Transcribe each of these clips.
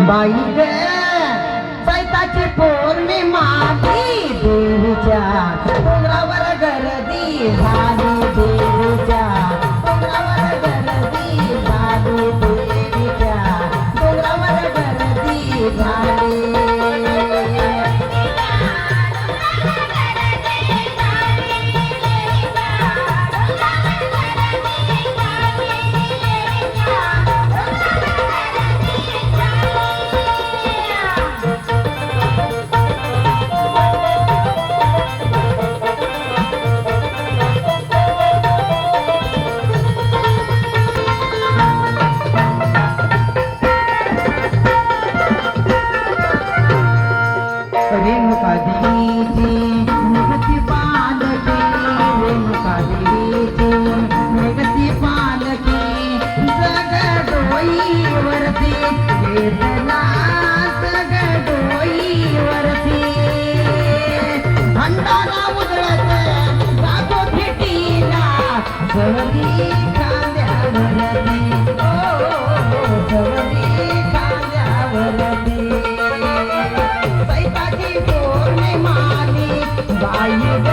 बाई ग चैताची पौर्णिमा देवीच्या डोंगरावर गर्दी झाली देवीच्या डोंगरावर गर्दी झाली देवीच्या डोंगरावर गर्दी झाली रेणुका देवीची निगती पालकी रेणुका देवीची निगती पालकी जग डोईवरती वेदना जग डोईवरती भंडारा उजळत जातो भेटीला सवरी खांद्यावरती सवरी खांद्यावरती पैताची पौर्णिमाली बाई ग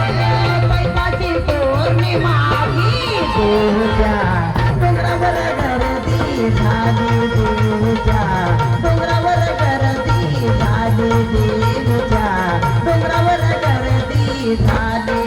पैताची पौर्णिमाली देवीच्या डोंगरावर गर्दी झाली देवीच्या डोंगरावर गर्दी झाली देवीच्या डोंगरावर गर्दी झाली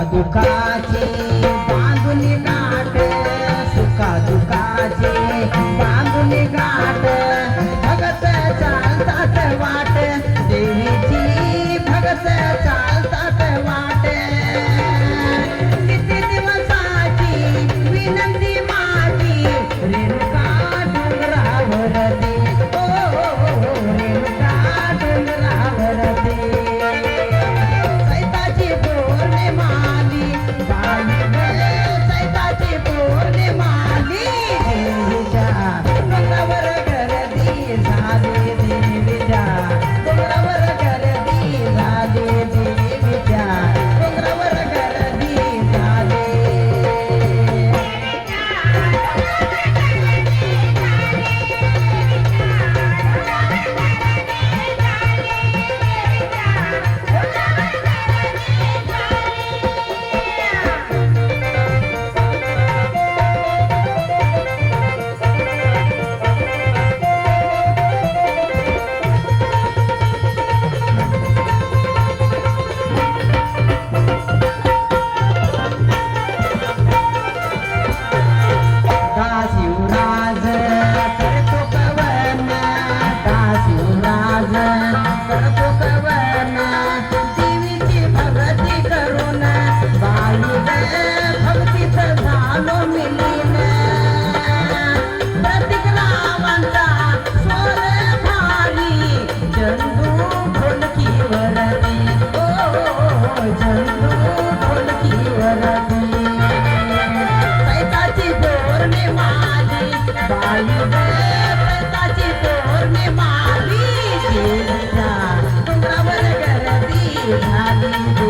दुखाचे बांधुनी गाठ सुखा दुखाचे बांधुनी गाठ भगत चालतात वाट देवीची भगत चालतात वाट किती दिवसाची विनंती माझी रेणुका डोंगरावरती रेणुका डोंगरावरती चैताची पौर्णिमाली बाई ग चैताची पौर्णिमाली देवीच्या डोंगरावर गर्दी झाली देवीच्या डोंगरावर गर्दी झाली देवीच्या डोंगरावर गर्दी झाली शिवराज करतो कवन शिवराज करतो कवन देवीची भक्ती करून बाई ग भक्तीत झालो मिलीन प्रतीक रावांचा स्वर भारी चंदू ढोलकीवरती चंदू ढोलकीवरती चैताची पौर्णिमाली बाई ग चैताची पौर्णिमाली देवीच्या डोंगरावर गर्दी झाली